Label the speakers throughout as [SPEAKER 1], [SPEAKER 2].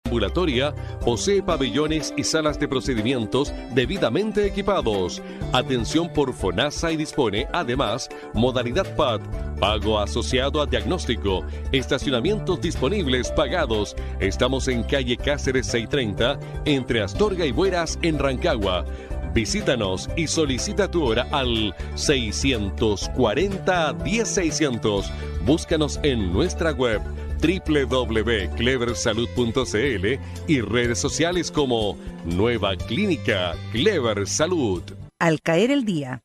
[SPEAKER 1] ambulatoria posee pabellones y salas de procedimientos debidamente equipados. Atención por FONASA y dispone, además, modalidad PAD, pago asociado a diagnóstico, estacionamientos disponibles pagados. Estamos en calle Cáceres 630, entre Astorga y Bueras, en Rancagua. Visítanos y solicita tu hora al 640-10600. Búscanos en nuestra web www.cleversalud.cl y redes sociales como Nueva Clínica Clever Salud.
[SPEAKER 2] Al caer el día.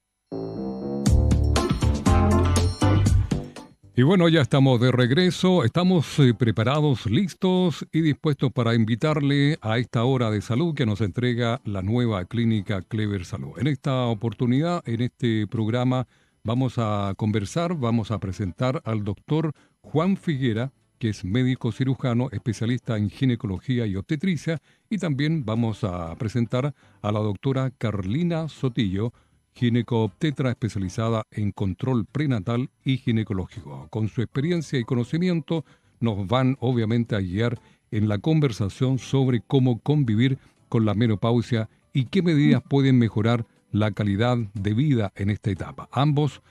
[SPEAKER 3] Y bueno, ya estamos de regreso, estamos preparados, listos y dispuestos para invitarle a esta hora de salud que nos entrega la Nueva Clínica Clever Salud. En esta oportunidad, en este programa, vamos a conversar, vamos a presentar al doctor Juan Figuera, que es médico cirujano, especialista en ginecología y obstetricia, y también vamos a presentar a la doctora Carlina Sotillo, gineco-obstetra especializada en control prenatal y ginecológico. Con su experiencia y conocimiento nos van obviamente a guiar en la conversación sobre cómo convivir con la menopausia y qué medidas pueden mejorar la calidad de vida en esta etapa. Ambos,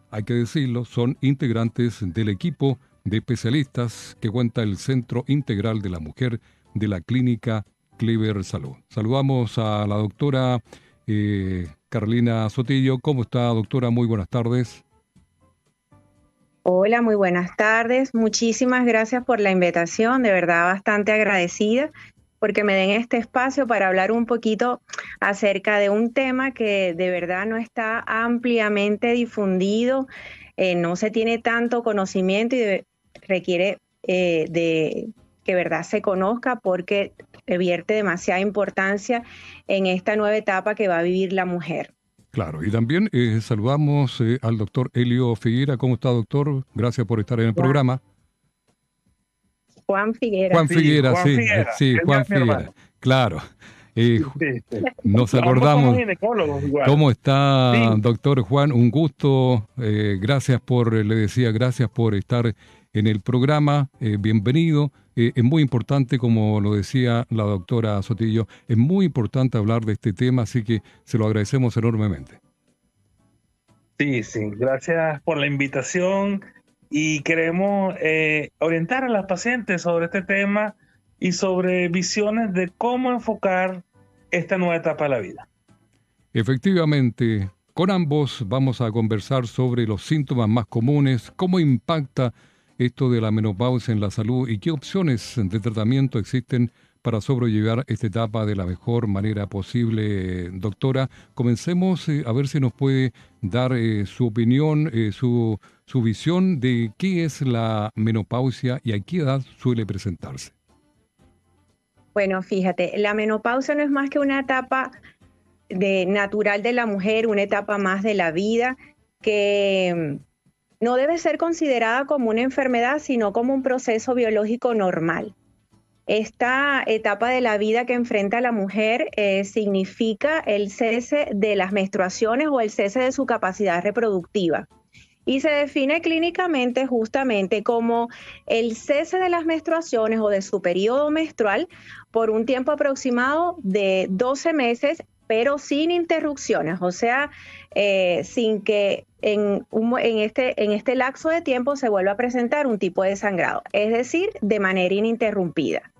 [SPEAKER 3] hay que decirlo, son integrantes del equipo de especialistas que cuenta el Centro Integral de la Mujer de la Clínica Clever Salud. Saludamos a la doctora Carlina Sotillo. ¿Cómo está, doctora? Muy buenas tardes.
[SPEAKER 4] Hola, muy buenas tardes. Muchísimas gracias por la invitación. De verdad, bastante agradecida porque me den este espacio para hablar un poquito acerca de un tema que de verdad no está ampliamente difundido, no se tiene tanto conocimiento y requiere de que verdad se conozca porque vierte demasiada importancia en esta nueva etapa que va a vivir la mujer.
[SPEAKER 3] Claro, y también saludamos al doctor Elio Figuera. ¿Cómo está, doctor? Gracias por estar en el programa.
[SPEAKER 4] Juan Figuera.
[SPEAKER 3] Juan Figuera, sí, Juan Figuera. Claro. Nos acordamos. ¿Cómo está, doctor Juan? Un gusto. Gracias por estar en el programa. Bienvenido. Es muy importante, como lo decía la doctora Sotillo, es muy importante hablar de este tema, así que se lo agradecemos enormemente.
[SPEAKER 5] Sí, gracias por la invitación y queremos orientar a las pacientes sobre este tema y sobre visiones de cómo enfocar esta nueva etapa de la vida.
[SPEAKER 3] Efectivamente, con ambos vamos a conversar sobre los síntomas más comunes, cómo impacta esto de la menopausia en la salud y qué opciones de tratamiento existen para sobrellevar esta etapa de la mejor manera posible. Doctora, comencemos a ver si nos puede dar su opinión, su visión de qué es la menopausia y a qué edad suele presentarse.
[SPEAKER 4] Bueno, fíjate, la menopausia no es más que una etapa natural de la mujer, una etapa más de la vida que no debe ser considerada como una enfermedad, sino como un proceso biológico normal. Esta etapa de la vida que enfrenta la mujer significa el cese de las menstruaciones o el cese de su capacidad reproductiva. Y se define clínicamente justamente como el cese de las menstruaciones o de su periodo menstrual por un tiempo aproximado de 12 meses, pero sin interrupciones, o sea, sin que en este lapso de tiempo se vuelva a presentar un tipo de sangrado, es decir, de manera ininterrumpida.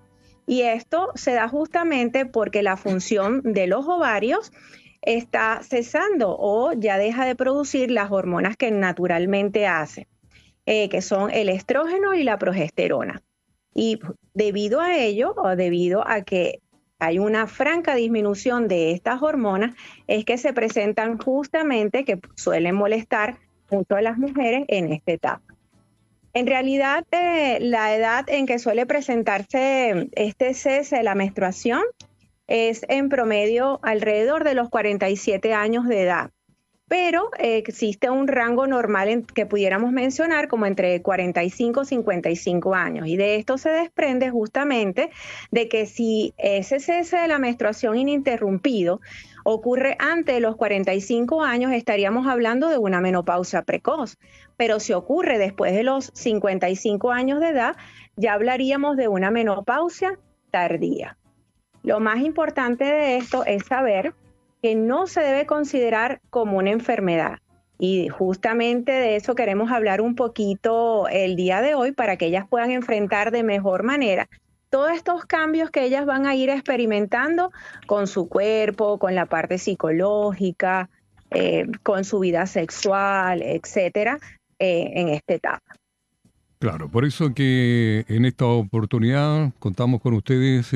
[SPEAKER 4] Y esto se da justamente porque la función de los ovarios está cesando o ya deja de producir las hormonas que naturalmente hace, que son el estrógeno y la progesterona. Y debido a ello, o debido a que hay una franca disminución de estas hormonas, es que se presentan justamente, que suelen molestar mucho a las mujeres en esta etapa. En realidad, la edad en que suele presentarse este cese de la menstruación es en promedio alrededor de los 47 años de edad. Pero existe un rango normal que pudiéramos mencionar como entre 45 y 55 años. Y de esto se desprende justamente de que si ese cese de la menstruación ininterrumpido ocurre antes de los 45 años, estaríamos hablando de una menopausia precoz. Pero si ocurre después de los 55 años de edad, ya hablaríamos de una menopausia tardía. Lo más importante de esto es saber que no se debe considerar como una enfermedad. Y justamente de eso queremos hablar un poquito el día de hoy para que ellas puedan enfrentar de mejor manera todos estos cambios que ellas van a ir experimentando con su cuerpo, con la parte psicológica, con su vida sexual, etcétera, en esta etapa.
[SPEAKER 3] Claro, por eso que en esta oportunidad contamos con ustedes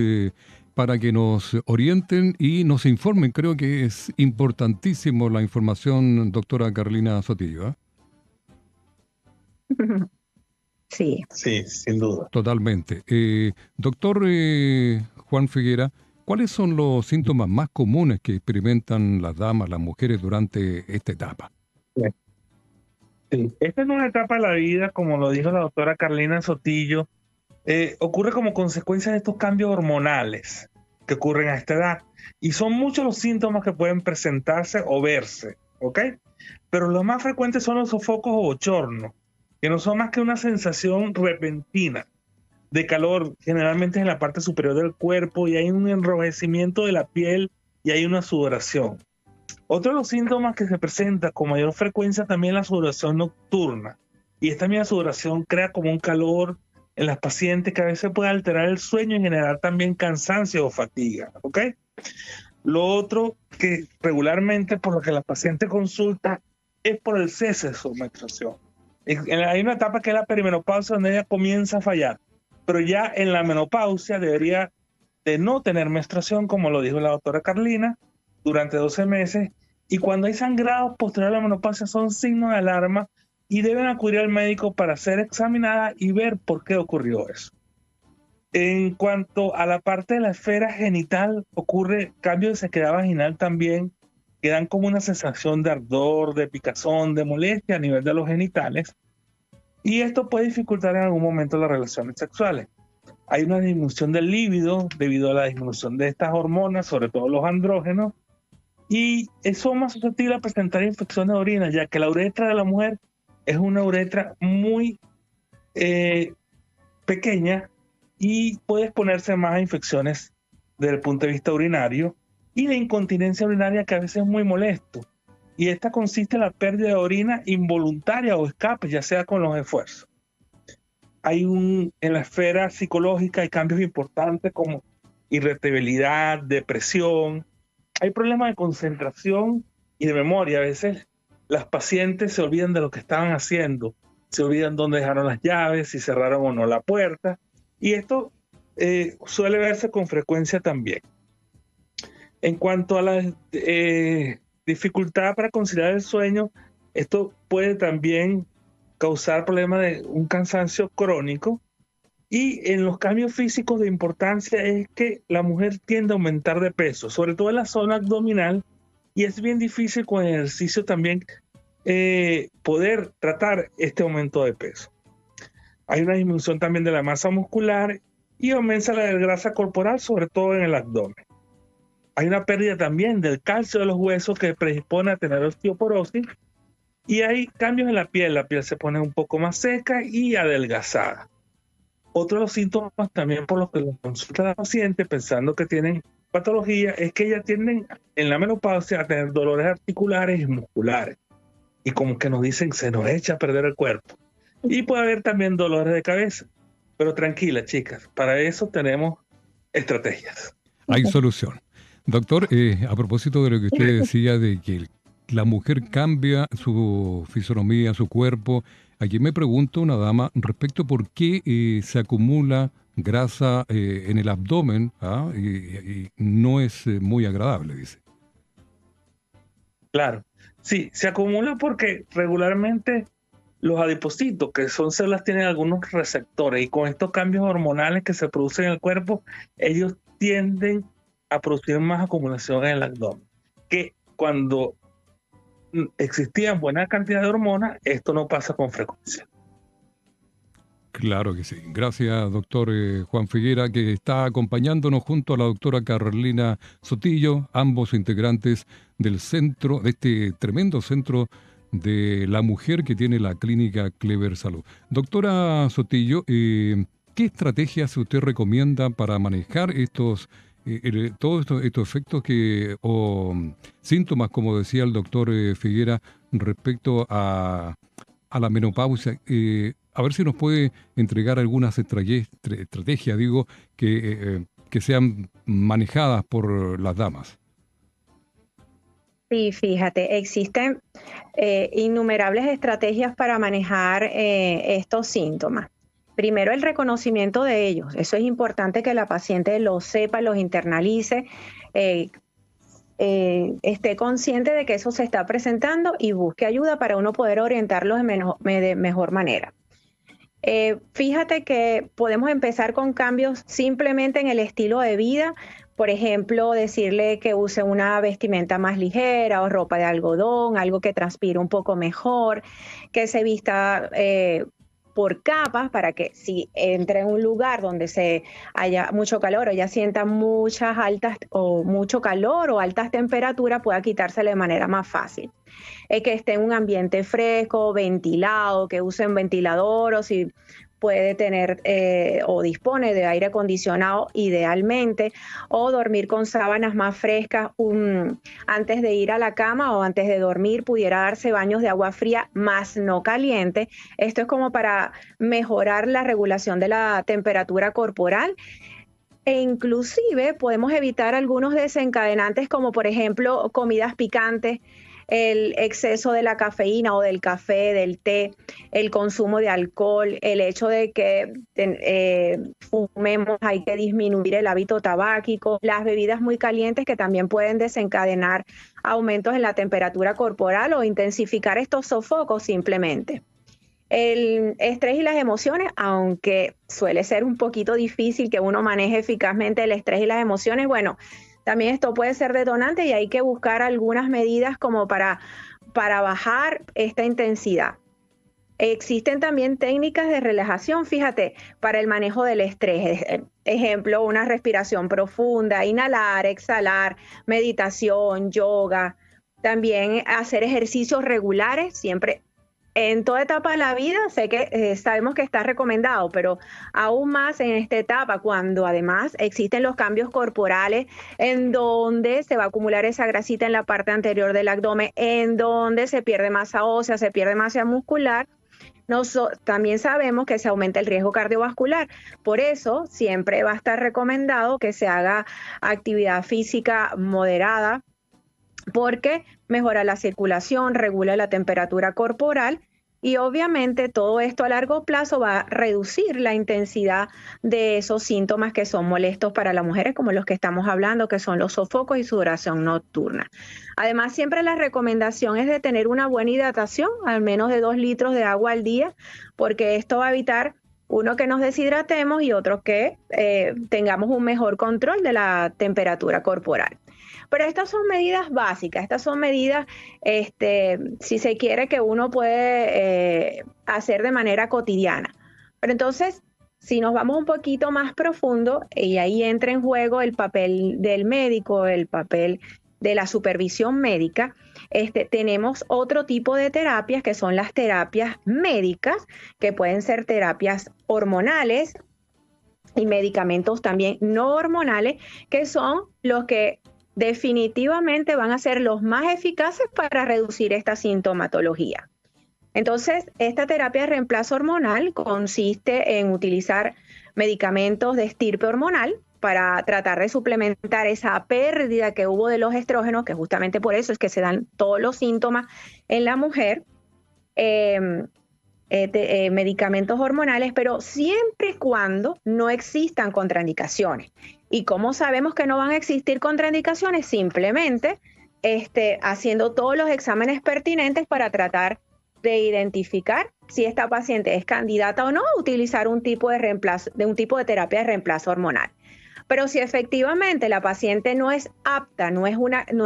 [SPEAKER 3] para que nos orienten y nos informen. Creo que es importantísimo la información, doctora Carolina Sotillo.
[SPEAKER 4] Sí.
[SPEAKER 5] Sí, sin duda.
[SPEAKER 3] Totalmente. Doctor Juan Figuera, ¿cuáles son los síntomas más comunes que experimentan las damas, las mujeres durante esta etapa?
[SPEAKER 5] Sí. Esta es una etapa de la vida, como lo dijo la doctora Carolina Sotillo, ocurre como consecuencia de estos cambios hormonales que ocurren a esta edad. Y son muchos los síntomas que pueden presentarse o verse, ¿ok? Pero los más frecuentes son los sofocos o bochornos, que no son más que una sensación repentina de calor, generalmente en la parte superior del cuerpo, y hay un enrojecimiento de la piel y hay una sudoración. Otro de los síntomas que se presenta con mayor frecuencia también es la sudoración nocturna. Y esta misma sudoración crea como un calor en las pacientes que a veces puede alterar el sueño y generar también cansancio o fatiga. ¿Ok? Lo otro que regularmente por lo que la paciente consulta es por el cese de su menstruación. Hay una etapa que es la perimenopausia donde ella comienza a fallar, pero ya en la menopausia debería de no tener menstruación, como lo dijo la doctora Carlina, durante 12 meses, y cuando hay sangrados posteriores a la menopausia son signos de alarma y deben acudir al médico para ser examinada y ver por qué ocurrió eso. En cuanto a la parte de la esfera genital, ocurre cambio de sequedad vaginal también, que dan como una sensación de ardor, de picazón, de molestia a nivel de los genitales, y esto puede dificultar en algún momento las relaciones sexuales. Hay una disminución del líbido debido a la disminución de estas hormonas, sobre todo los andrógenos, y son más susceptibles a presentar infecciones de orina, ya que la uretra de la mujer es una uretra muy pequeña y puede exponerse más a infecciones desde el punto de vista urinario, y la incontinencia urinaria, que a veces es muy molesto. Y esta consiste en la pérdida de orina involuntaria o escape, ya sea con los esfuerzos. En la esfera psicológica hay cambios importantes como irritabilidad, depresión. Hay problemas de concentración y de memoria. A veces las pacientes se olvidan de lo que estaban haciendo, se olvidan dónde dejaron las llaves, si cerraron o no la puerta. Y esto suele verse con frecuencia también. En cuanto a la dificultad para conciliar el sueño, esto puede también causar problemas de un cansancio crónico. Y en los cambios físicos de importancia es que la mujer tiende a aumentar de peso, sobre todo en la zona abdominal, y es bien difícil con el ejercicio también poder tratar este aumento de peso. Hay una disminución también de la masa muscular y aumenta la grasa corporal, sobre todo en el abdomen. Hay una pérdida también del calcio de los huesos que predispone a tener osteoporosis, y hay cambios en la piel se pone un poco más seca y adelgazada. Otro de los síntomas también por los que los consulta la paciente pensando que tienen patología es que ellas tienden en la menopausia a tener dolores articulares y musculares, y como que nos dicen se nos echa a perder el cuerpo, y puede haber también dolores de cabeza, pero tranquila chicas, para eso tenemos estrategias.
[SPEAKER 3] Hay solución. Doctor, a propósito de lo que usted decía de que la mujer cambia su fisonomía, su cuerpo, aquí me pregunta una dama respecto por qué se acumula grasa en el abdomen y no es muy agradable, dice.
[SPEAKER 5] Claro, sí, se acumula porque regularmente los adipocitos, que son células, tienen algunos receptores, y con estos cambios hormonales que se producen en el cuerpo, ellos tienden a producir más acumulación en el abdomen, que cuando existían buena cantidad de hormonas, esto no pasa con frecuencia.
[SPEAKER 3] Claro que sí. Gracias, doctor Juan Figuera, que está acompañándonos junto a la doctora Carolina Sotillo, ambos integrantes del centro, de este tremendo centro de la mujer que tiene la clínica Clever Salud. Doctora Sotillo, ¿qué estrategias usted recomienda para manejar todos estos efectos o síntomas, como decía el doctor Figuera, respecto a la menopausia? A ver si nos puede entregar algunas estrategias, que sean manejadas por las damas.
[SPEAKER 4] Sí, fíjate, existen innumerables estrategias para manejar estos síntomas. Primero, el reconocimiento de ellos. Eso es importante que la paciente lo sepa, los internalice, esté consciente de que eso se está presentando y busque ayuda para uno poder orientarlos de mejor manera. Fíjate que podemos empezar con cambios simplemente en el estilo de vida. Por ejemplo, decirle que use una vestimenta más ligera o ropa de algodón, algo que transpire un poco mejor, que se vista por capas para que si entre en un lugar donde haya mucho calor o ya sienta mucho calor o altas temperaturas, pueda quitárselo de manera más fácil. Que esté en un ambiente fresco, ventilado, que usen ventilador o si puede tener o dispone de aire acondicionado idealmente, o dormir con sábanas más frescas antes de ir a la cama o antes de dormir, pudiera darse baños de agua fría más no caliente. Esto es como para mejorar la regulación de la temperatura corporal. E inclusive podemos evitar algunos desencadenantes como por ejemplo comidas picantes, el exceso de la cafeína o del café, del té, el consumo de alcohol, el hecho de que fumemos, hay que disminuir el hábito tabáquico, las bebidas muy calientes que también pueden desencadenar aumentos en la temperatura corporal o intensificar estos sofocos simplemente. El estrés y las emociones, aunque suele ser un poquito difícil que uno maneje eficazmente el estrés y las emociones, bueno, también esto puede ser detonante y hay que buscar algunas medidas como para bajar esta intensidad. Existen también técnicas de relajación, fíjate, para el manejo del estrés. Ejemplo, una respiración profunda, inhalar, exhalar, meditación, yoga. También hacer ejercicios regulares, siempre. En toda etapa de la vida sabemos que está recomendado, pero aún más en esta etapa, cuando además existen los cambios corporales en donde se va a acumular esa grasita en la parte anterior del abdomen, en donde se pierde masa ósea, se pierde masa muscular. También sabemos que se aumenta el riesgo cardiovascular. Por eso siempre va a estar recomendado que se haga actividad física moderada, porque mejora la circulación, regula la temperatura corporal y obviamente todo esto a largo plazo va a reducir la intensidad de esos síntomas que son molestos para las mujeres, como los que estamos hablando, que son los sofocos y sudoración nocturna. Además, siempre la recomendación es de tener una buena hidratación, al menos de 2 litros de agua al día, porque esto va a evitar uno que nos deshidratemos y otro que tengamos un mejor control de la temperatura corporal. Pero estas son medidas básicas, estas son medidas, si se quiere, que uno puede hacer de manera cotidiana. Pero entonces, si nos vamos un poquito más profundo, y ahí entra en juego el papel del médico, el papel de la supervisión médica, tenemos otro tipo de terapias que son las terapias médicas, que pueden ser terapias hormonales y medicamentos también no hormonales, que son los que definitivamente van a ser los más eficaces para reducir esta sintomatología. Entonces, esta terapia de reemplazo hormonal consiste en utilizar medicamentos de estirpe hormonal para tratar de suplementar esa pérdida que hubo de los estrógenos, que justamente por eso es que se dan todos los síntomas en la mujer, medicamentos hormonales, pero siempre y cuando no existan contraindicaciones. ¿Y cómo sabemos que no van a existir contraindicaciones? Simplemente haciendo todos los exámenes pertinentes para tratar de identificar si esta paciente es candidata o no a utilizar un tipo de terapia de reemplazo hormonal. Pero si efectivamente la paciente no es apta, no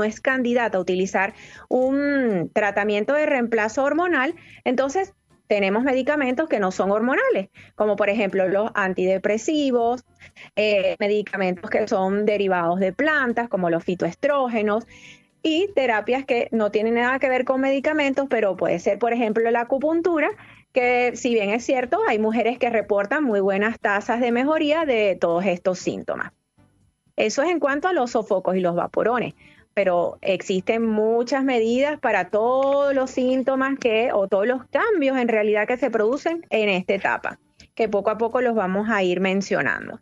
[SPEAKER 4] es candidata a utilizar un tratamiento de reemplazo hormonal, entonces tenemos medicamentos que no son hormonales, como por ejemplo los antidepresivos, medicamentos que son derivados de plantas, como los fitoestrógenos, y terapias que no tienen nada que ver con medicamentos, pero puede ser, por ejemplo, la acupuntura, que si bien es cierto, hay mujeres que reportan muy buenas tasas de mejoría de todos estos síntomas. Eso es en cuanto a los sofocos y los vaporones, pero existen muchas medidas para todos los síntomas o todos los cambios en realidad que se producen en esta etapa, que poco a poco los vamos a ir mencionando.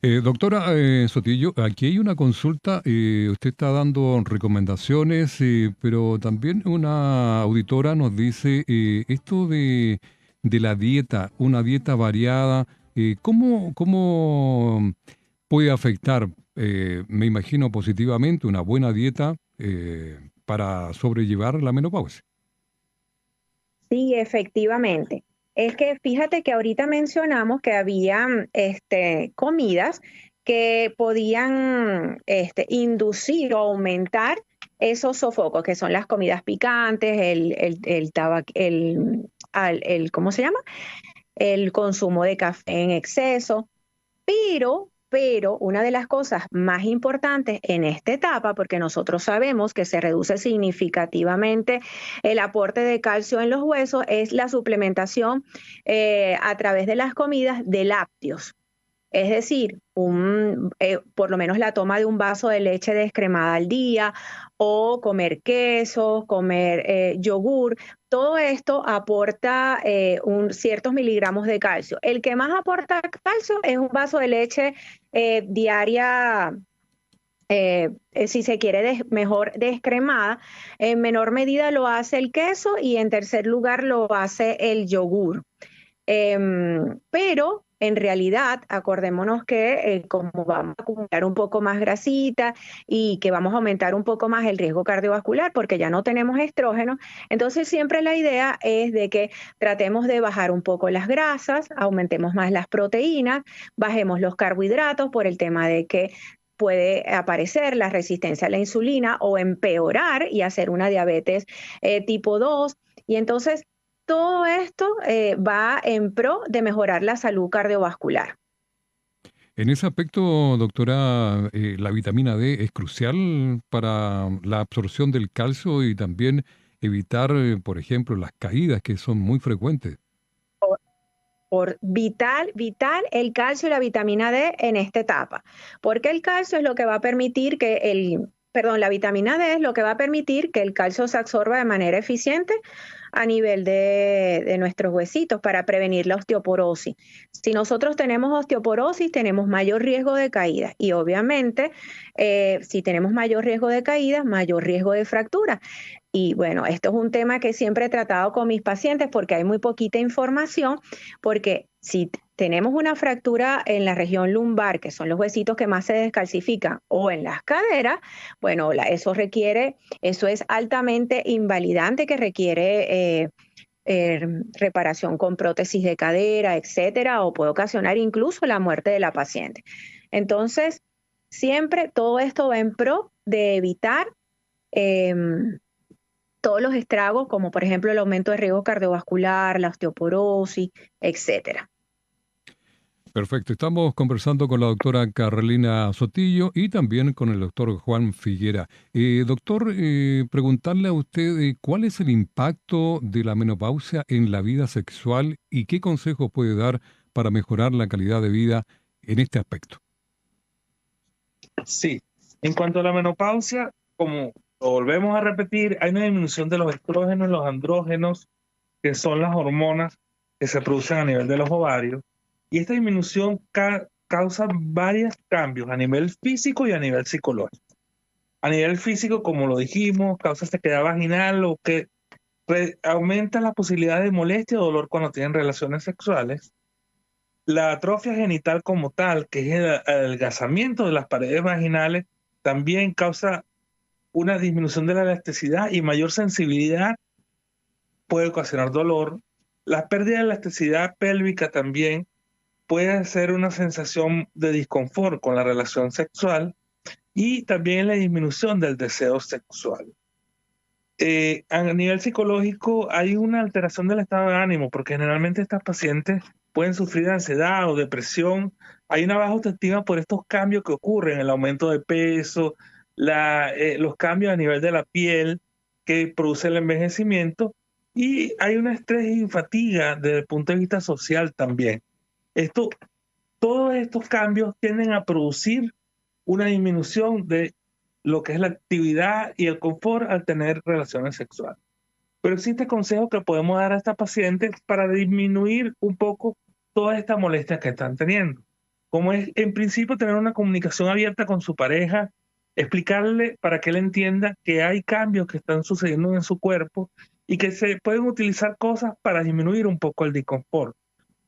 [SPEAKER 3] Doctora Sotillo, aquí hay una consulta, usted está dando recomendaciones, pero también una auditora nos dice esto de la dieta, una dieta variada, ¿cómo puede afectar, me imagino positivamente, una buena dieta para sobrellevar la menopausia?
[SPEAKER 4] Sí, efectivamente. Es que fíjate que ahorita mencionamos que habían comidas que podían inducir o aumentar esos sofocos, que son las comidas picantes, ¿cómo se llama? El consumo de café en exceso. Pero una de las cosas más importantes en esta etapa, porque nosotros sabemos que se reduce significativamente el aporte de calcio en los huesos, es la suplementación a través de las comidas de lácteos. Es decir, por lo menos la toma de un vaso de leche descremada al día o comer queso, comer yogur. Todo esto aporta ciertos miligramos de calcio. El que más aporta calcio es un vaso de leche diaria, si se quiere mejor descremada. En menor medida lo hace el queso y en tercer lugar lo hace el yogur. Pero en realidad, acordémonos que como vamos a acumular un poco más grasita y que vamos a aumentar un poco más el riesgo cardiovascular porque ya no tenemos estrógeno, entonces siempre la idea es de que tratemos de bajar un poco las grasas, aumentemos más las proteínas, bajemos los carbohidratos por el tema de que puede aparecer la resistencia a la insulina o empeorar y hacer una diabetes tipo 2. Y entonces todo esto va en pro de mejorar la salud cardiovascular.
[SPEAKER 3] En ese aspecto, doctora, la vitamina D es crucial para la absorción del calcio y también evitar, por ejemplo, las caídas que son muy frecuentes.
[SPEAKER 4] Por vital el calcio y la vitamina D en esta etapa, porque el calcio es lo que va a permitir la vitamina D es lo que va a permitir que el calcio se absorba de manera eficiente a nivel de nuestros huesitos para prevenir la osteoporosis. Si nosotros tenemos osteoporosis, tenemos mayor riesgo de caída y obviamente si tenemos mayor riesgo de caída, mayor riesgo de fractura. Y bueno, esto es un tema que siempre he tratado con mis pacientes porque hay muy poquita información, porque si tenemos una fractura en la región lumbar, que son los huesitos que más se descalcifican, o en las caderas, bueno, eso es altamente invalidante, que requiere reparación con prótesis de cadera, etcétera, o puede ocasionar incluso la muerte de la paciente. Entonces, siempre todo esto va en pro de evitar todos los estragos, como por ejemplo el aumento de riesgo cardiovascular, la osteoporosis, etcétera.
[SPEAKER 3] Perfecto. Estamos conversando con la doctora Carolina Sotillo y también con el doctor Juan Figuera. Doctor, preguntarle a usted cuál es el impacto de la menopausia en la vida sexual y qué consejos puede dar para mejorar la calidad de vida en este aspecto.
[SPEAKER 5] Sí, en cuanto a la menopausia, como lo volvemos a repetir, hay una disminución de los estrógenos y los andrógenos, que son las hormonas que se producen a nivel de los ovarios. Y esta disminución causa varios cambios a nivel físico y a nivel psicológico. A nivel físico, como lo dijimos, causa sequedad vaginal, lo que aumenta la posibilidad de molestia o dolor cuando tienen relaciones sexuales. La atrofia genital como tal, que es el adelgazamiento de las paredes vaginales, también causa una disminución de la elasticidad y mayor sensibilidad, puede ocasionar dolor. La pérdida de elasticidad pélvica también puede ser una sensación de disconfort con la relación sexual y también la disminución del deseo sexual. A nivel psicológico hay una alteración del estado de ánimo porque generalmente estas pacientes pueden sufrir de ansiedad o depresión. Hay una baja autoestima por estos cambios que ocurren, el aumento de peso, los cambios a nivel de la piel que produce el envejecimiento Y hay un estrés y fatiga desde el punto de vista social también. Todos estos cambios tienden a producir una disminución de lo que es la actividad y el confort al tener relaciones sexuales. Pero existe consejo que podemos dar a estas pacientes para disminuir un poco todas estas molestias que están teniendo. Como es, en principio, tener una comunicación abierta con su pareja, explicarle para que él entienda que hay cambios que están sucediendo en su cuerpo y que se pueden utilizar cosas para disminuir un poco el disconfort,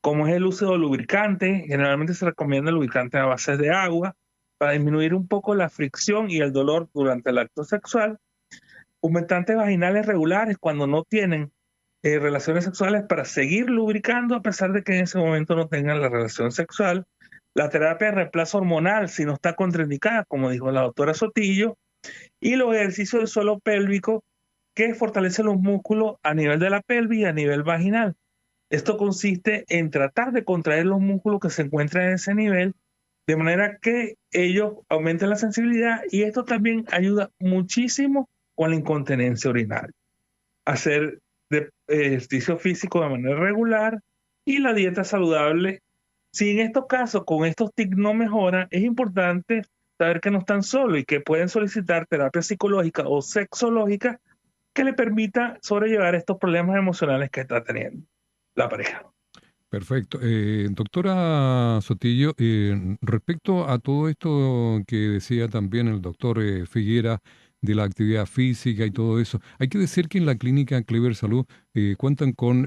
[SPEAKER 5] como es el uso de lubricante. Generalmente se recomienda lubricante a base de agua para disminuir un poco la fricción y el dolor durante el acto sexual. Humectantes vaginales regulares cuando no tienen relaciones sexuales para seguir lubricando a pesar de que en ese momento no tengan la relación sexual. La terapia de reemplazo hormonal si no está contraindicada, como dijo la doctora Sotillo, y los ejercicios de suelo pélvico que fortalecen los músculos a nivel de la pelvis y a nivel vaginal. Esto consiste en tratar de contraer los músculos que se encuentran en ese nivel de manera que ellos aumenten la sensibilidad, y esto también ayuda muchísimo con la incontinencia urinaria. Hacer ejercicio físico de manera regular y la dieta saludable. Si en estos casos con estos tics no mejora, es importante saber que no están solos y que pueden solicitar terapia psicológica o sexológica que le permita sobrellevar estos problemas emocionales que está teniendo la pareja.
[SPEAKER 3] Perfecto. Doctora Sotillo, respecto a todo esto que decía también el doctor Figuera de la actividad física y todo eso, hay que decir que en la clínica Clever Salud cuentan con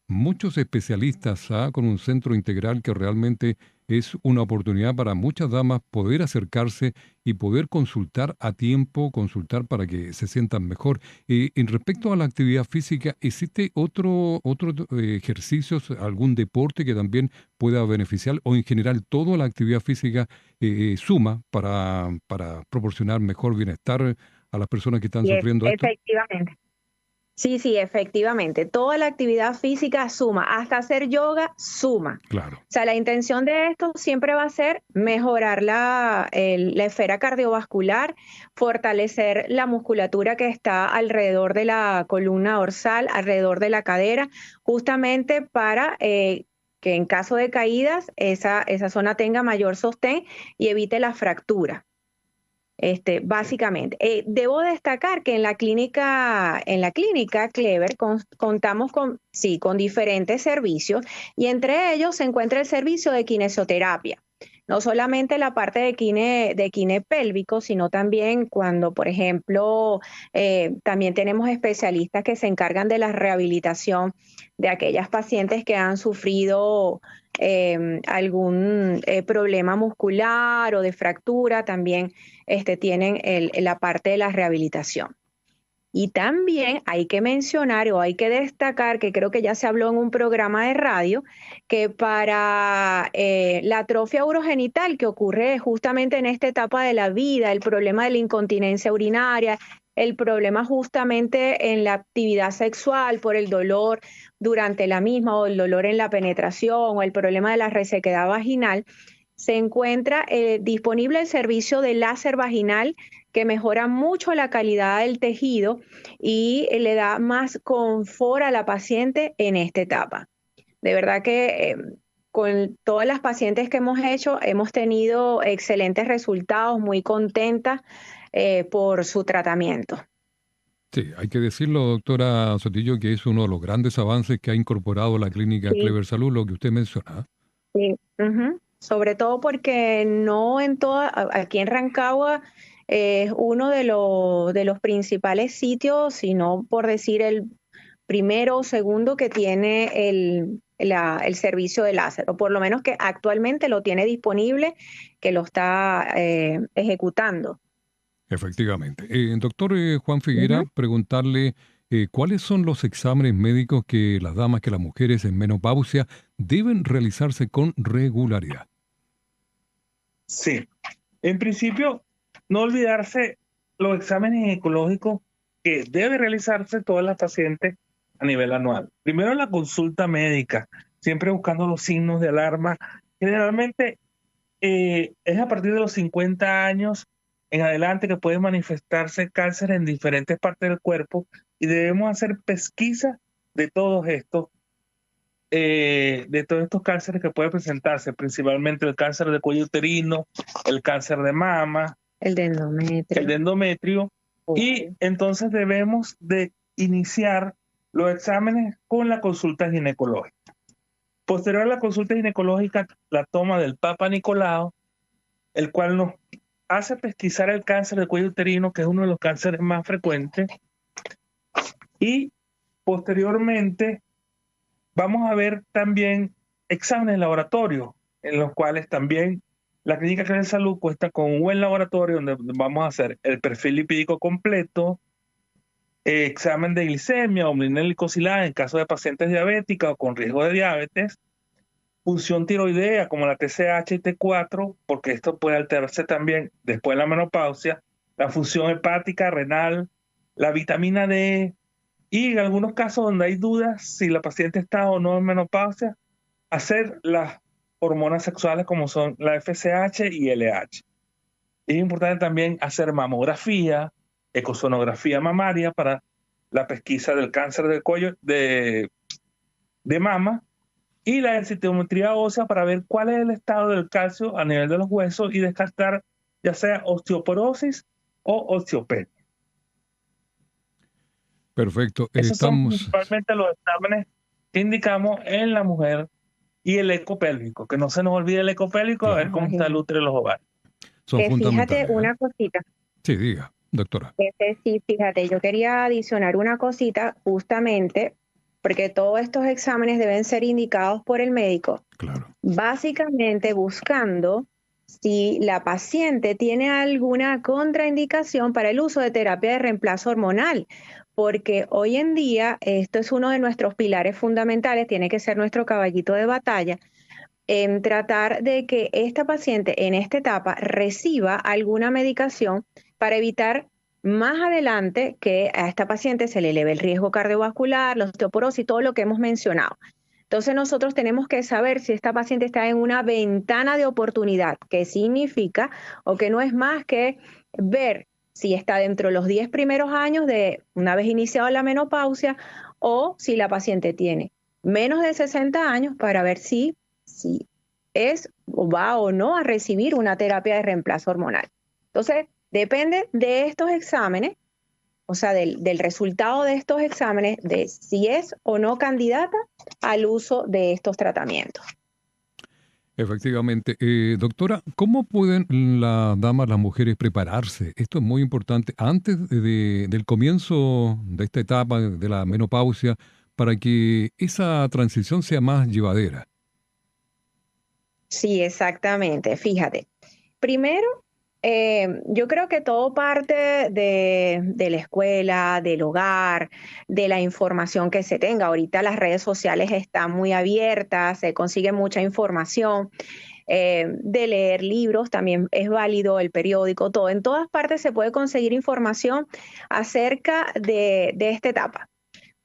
[SPEAKER 3] muchos especialistas, con un centro integral que realmente es una oportunidad para muchas damas poder acercarse y poder consultar a tiempo, consultar para que se sientan mejor. En respecto a la actividad física, ¿existe otro ejercicios, algún deporte que también pueda beneficiar o en general toda la actividad física suma para proporcionar mejor bienestar a las personas que están
[SPEAKER 4] Y
[SPEAKER 3] sufriendo esto?
[SPEAKER 4] efectivamente. Sí, efectivamente. Toda la actividad física suma, hasta hacer yoga suma.
[SPEAKER 3] Claro.
[SPEAKER 4] O sea, la intención de esto siempre va a ser mejorar la esfera cardiovascular, fortalecer la musculatura que está alrededor de la columna dorsal, alrededor de la cadera, justamente para que en caso de caídas esa zona tenga mayor sostén y evite la fractura. Básicamente. Debo destacar que en la clínica Clever contamos con diferentes servicios, y entre ellos se encuentra el servicio de kinesioterapia. No solamente la parte de kine pélvico, sino también cuando, por ejemplo, también tenemos especialistas que se encargan de la rehabilitación de aquellas pacientes que han sufrido algún problema muscular o de fractura. También tienen la parte de la rehabilitación. Y también hay que mencionar o hay que destacar, que creo que ya se habló en un programa de radio, que para la atrofia urogenital que ocurre justamente en esta etapa de la vida, el problema de la incontinencia urinaria, el problema justamente en la actividad sexual por el dolor durante la misma o el dolor en la penetración o el problema de la resequedad vaginal, se encuentra disponible el servicio de láser vaginal, que mejora mucho la calidad del tejido y le da más confort a la paciente en esta etapa. De verdad que con todas las pacientes que hemos hecho, hemos tenido excelentes resultados, muy contentas por su tratamiento.
[SPEAKER 3] Sí, hay que decirlo, doctora Sotillo, que es uno de los grandes avances que ha incorporado la clínica Clever Salud, lo que usted menciona.
[SPEAKER 4] Sí. Sobre todo porque no en aquí en Rancagua es uno de los principales sitios, sino por decir el primero o segundo que tiene el servicio de láser, o por lo menos que actualmente lo tiene disponible, que lo está ejecutando.
[SPEAKER 3] Efectivamente. Doctor Juan Figuera, preguntarle cuáles son los exámenes médicos que las damas, que las mujeres en menopausia deben realizarse con regularidad.
[SPEAKER 5] Sí, en principio, no olvidarse los exámenes ginecológicos que debe realizarse todas las pacientes a nivel anual. Primero, la consulta médica, siempre buscando los signos de alarma. Generalmente es a partir de los 50 años en adelante que puede manifestarse cáncer en diferentes partes del cuerpo y debemos hacer pesquisa de de todos estos cánceres que pueden presentarse, principalmente el cáncer de cuello uterino, el cáncer de mama,
[SPEAKER 4] El de endometrio.
[SPEAKER 5] el de endometrio, y entonces debemos de iniciar los exámenes con la consulta ginecológica. Posterior a la consulta ginecológica, la toma del Papa Nicolau, el cual nos hace pesquisar el cáncer de cuello uterino, que es uno de los cánceres más frecuentes, y posteriormente vamos a ver también exámenes de laboratorio, en los cuales también la Clínica Clínica de Salud cuenta con un buen laboratorio donde vamos a hacer el perfil lipídico completo, examen de glicemia o glicosila en caso de pacientes diabéticas o con riesgo de diabetes, función tiroidea como la TSH y T4, porque esto puede alterarse también después de la menopausia, la función hepática, renal, la vitamina D, y en algunos casos donde hay dudas si la paciente está o no en menopausia, hacer las hormonas sexuales como son la FSH y LH. Es importante también hacer mamografía, ecosonografía mamaria para la pesquisa del cáncer del cuello de mama, y la densitometría ósea para ver cuál es el estado del calcio a nivel de los huesos y descartar ya sea osteoporosis o osteopenia.
[SPEAKER 3] Perfecto.
[SPEAKER 5] Esos son principalmente los exámenes que indicamos en la mujer, y el eco pélvico, que no se nos olvide el eco pélvico, a ver cómo está el útero y los ovarios.
[SPEAKER 3] Son fundamentales.
[SPEAKER 4] Fíjate una cosita.
[SPEAKER 3] Sí, diga, doctora.
[SPEAKER 4] Sí, fíjate, yo quería adicionar una cosita justamente porque todos estos exámenes deben ser indicados por el médico.
[SPEAKER 3] Claro.
[SPEAKER 4] Básicamente buscando si la paciente tiene alguna contraindicación para el uso de terapia de reemplazo hormonal, porque hoy en día esto es uno de nuestros pilares fundamentales, tiene que ser nuestro caballito de batalla, en tratar de que esta paciente en esta etapa reciba alguna medicación para evitar más adelante que a esta paciente se le eleve el riesgo cardiovascular, la osteoporosis, todo lo que hemos mencionado. Entonces nosotros tenemos que saber si esta paciente está en una ventana de oportunidad, que significa o que no es más que ver si está dentro de los 10 primeros años de una vez iniciada la menopausia, o si la paciente tiene menos de 60 años para ver si es o va o no a recibir una terapia de reemplazo hormonal. Entonces, depende de estos exámenes, o sea, del resultado de estos exámenes, de si es o no candidata al uso de estos tratamientos.
[SPEAKER 3] Efectivamente. Doctora, ¿cómo pueden las damas, las mujeres prepararse? Esto es muy importante antes del comienzo de esta etapa de la menopausia para que esa transición sea más llevadera.
[SPEAKER 4] Sí, exactamente. Fíjate, primero, yo creo que todo parte de la escuela, del hogar, de la información que se tenga. Ahorita las redes sociales están muy abiertas, se consigue mucha información, de leer libros, también es válido el periódico, todo. En todas partes se puede conseguir información acerca de esta etapa.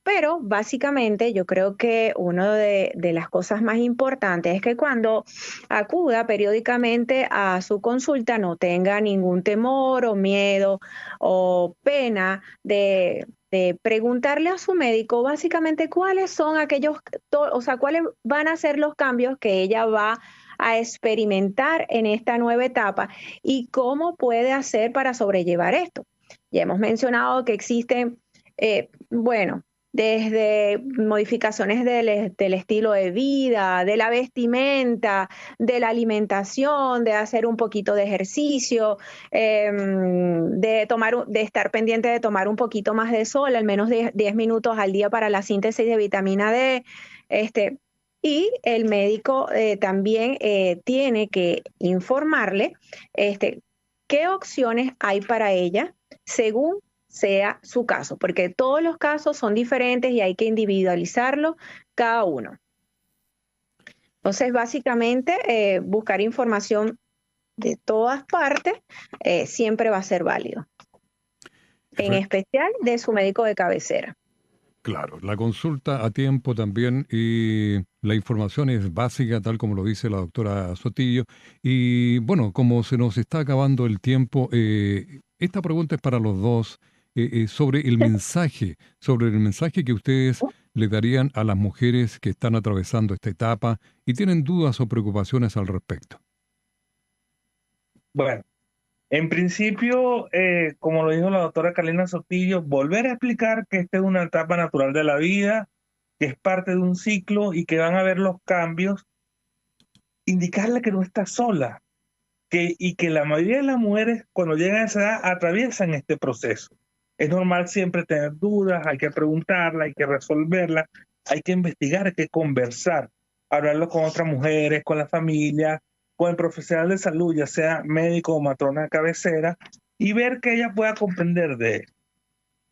[SPEAKER 4] Pero básicamente yo creo que una de las cosas más importantes es que cuando acuda periódicamente a su consulta no tenga ningún temor o miedo o pena de preguntarle a su médico básicamente cuáles son aquellos, o sea, cuáles van a ser los cambios que ella va a experimentar en esta nueva etapa y cómo puede hacer para sobrellevar esto. Ya hemos mencionado que existen, desde modificaciones del estilo de vida, de la vestimenta, de la alimentación, de hacer un poquito de ejercicio, de estar pendiente de tomar un poquito más de sol, al menos 10 minutos al día para la síntesis de vitamina D. Y el médico también tiene que informarle qué opciones hay para ella según sea su caso, porque todos los casos son diferentes y hay que individualizarlo cada uno. Entonces, básicamente, buscar información de todas partes siempre va a ser válido, en especial de su médico de cabecera.
[SPEAKER 3] Claro, la consulta a tiempo también y La información es básica, tal como lo dice la doctora Sotillo. Y bueno, como se nos está acabando el tiempo, esta pregunta es para los dos, sobre el mensaje que ustedes le darían a las mujeres que están atravesando esta etapa y tienen dudas o preocupaciones al respecto.
[SPEAKER 5] Bueno, en principio, como lo dijo la doctora Carolina Sotillo, volver a explicar que esta es una etapa natural de la vida, que es parte de un ciclo y que van a haber los cambios, indicarle que no está sola, y que la mayoría de las mujeres cuando llegan a esa edad atraviesan este proceso. Es normal siempre tener dudas, hay que preguntarla, hay que resolverla, hay que investigar, hay que conversar, hablarlo con otras mujeres, con la familia, con el profesional de salud, ya sea médico o matrona de cabecera, y ver que ella pueda comprender de él,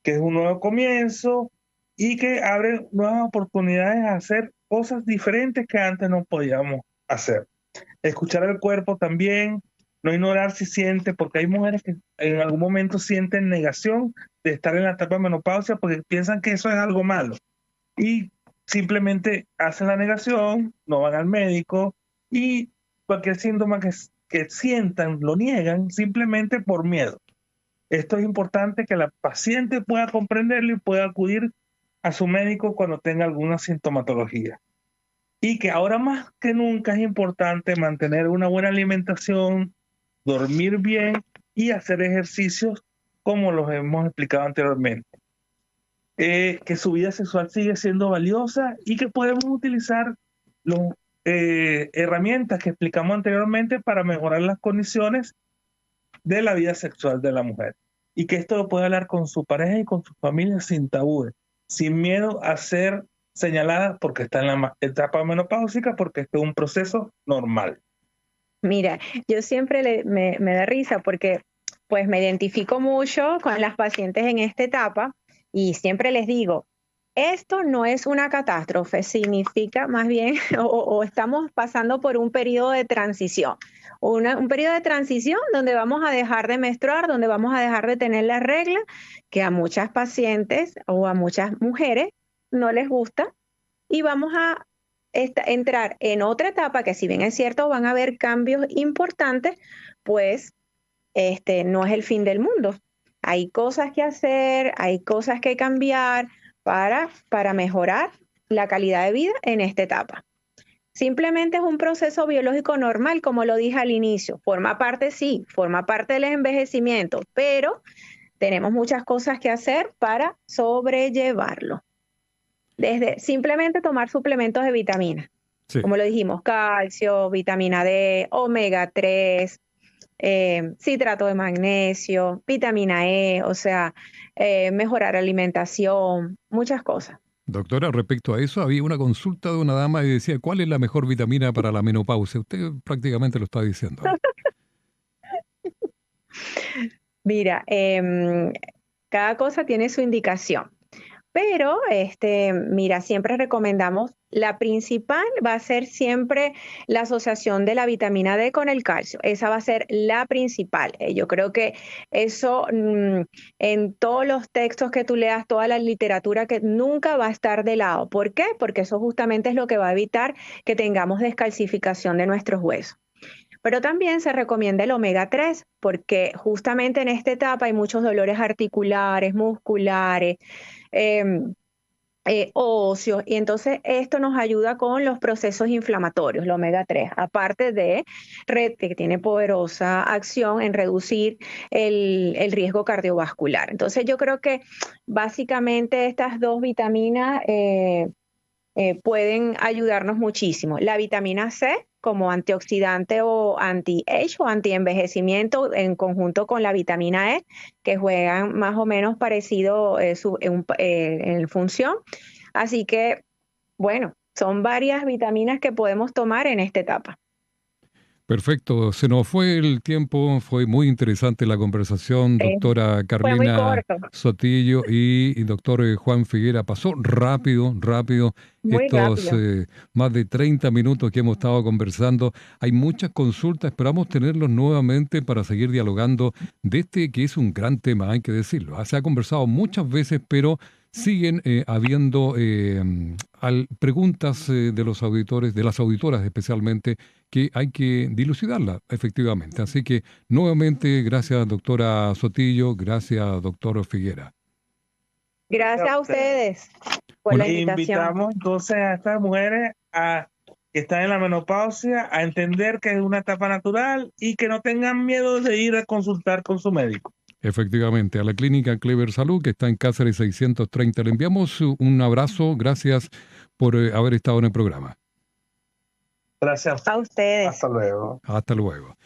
[SPEAKER 5] que es un nuevo comienzo y que abre nuevas oportunidades a hacer cosas diferentes que antes no podíamos hacer. Escuchar el cuerpo también, no ignorar si siente, porque hay mujeres que en algún momento sienten negación de estar en la etapa de menopausia porque piensan que eso es algo malo y simplemente hacen la negación, no van al médico y cualquier síntoma que sientan lo niegan simplemente por miedo. Esto es importante que la paciente pueda comprenderlo y pueda acudir a su médico cuando tenga alguna sintomatología. Y que ahora más que nunca es importante mantener una buena alimentación, dormir bien y hacer ejercicios como los hemos explicado anteriormente. Que su vida sexual sigue siendo valiosa y que podemos utilizar las herramientas que explicamos anteriormente para mejorar las condiciones de la vida sexual de la mujer. Y que esto lo puede hablar con su pareja y con su familia sin tabúes, sin miedo a ser señalada porque está en la etapa menopáusica, porque esto es un proceso normal.
[SPEAKER 4] Mira, yo siempre me da risa porque pues me identifico mucho con las pacientes en esta etapa y siempre les digo, esto no es una catástrofe, significa más bien o estamos pasando por un periodo de transición. Un periodo de transición donde vamos a dejar de menstruar, donde vamos a dejar de tener la regla, que a muchas pacientes o a muchas mujeres no les gusta, y vamos a entrar en otra etapa que si bien es cierto van a haber cambios importantes, pues no es el fin del mundo. Hay cosas que hacer, hay cosas que cambiar para mejorar la calidad de vida en esta etapa. Simplemente es un proceso biológico normal, como lo dije al inicio. Forma parte del envejecimiento, pero tenemos muchas cosas que hacer para sobrellevarlo. Desde simplemente tomar suplementos de vitaminas, sí, como lo dijimos, calcio, vitamina D, omega 3, citrato de magnesio, vitamina E, o sea, mejorar alimentación, muchas cosas.
[SPEAKER 3] Doctora, respecto a eso, había una consulta de una dama y decía, ¿cuál es la mejor vitamina para la menopausia? Usted prácticamente lo está diciendo.
[SPEAKER 4] Mira, cada cosa tiene su indicación. Pero, mira, siempre recomendamos, la principal va a ser siempre la asociación de la vitamina D con el calcio. Esa va a ser la principal. Yo creo que eso en todos los textos que tú leas, toda la literatura, que nunca va a estar de lado. ¿Por qué? Porque eso justamente es lo que va a evitar que tengamos descalcificación de nuestros huesos. Pero también se recomienda el omega 3 porque justamente en esta etapa hay muchos dolores articulares, musculares, óseos, y entonces esto nos ayuda con los procesos inflamatorios, el omega 3, aparte de que tiene poderosa acción en reducir el riesgo cardiovascular. Entonces yo creo que básicamente estas dos vitaminas pueden ayudarnos muchísimo. La vitamina C como antioxidante o anti-age o anti-envejecimiento en conjunto con la vitamina E, que juegan más o menos parecido en función. Así que, bueno, son varias vitaminas que podemos tomar en esta etapa.
[SPEAKER 3] Perfecto, se nos fue el tiempo, fue muy interesante la conversación, doctora Carolina Sotillo y doctor Juan Figuera. Pasó rápido
[SPEAKER 4] muy
[SPEAKER 3] estos
[SPEAKER 4] rápido.
[SPEAKER 3] Más de 30 minutos que hemos estado conversando. Hay muchas consultas, esperamos tenerlos nuevamente para seguir dialogando de este que es un gran tema, hay que decirlo. Se ha conversado muchas veces, pero siguen habiendo preguntas de los auditores, de las auditoras especialmente, que hay que dilucidarla, efectivamente. Así que, nuevamente, gracias, doctora Sotillo, gracias, doctor Figuera.
[SPEAKER 4] Gracias a ustedes por la invitación.
[SPEAKER 5] Invitamos entonces a estas mujeres que están en la menopausia a entender que es una etapa natural y que no tengan miedo de ir a consultar con su médico.
[SPEAKER 3] Efectivamente, a la clínica Clever Salud, que está en Cáceres 630. Le enviamos un abrazo. Gracias por haber estado en el programa.
[SPEAKER 5] Gracias
[SPEAKER 4] a ustedes.
[SPEAKER 5] Hasta luego.
[SPEAKER 3] Hasta luego.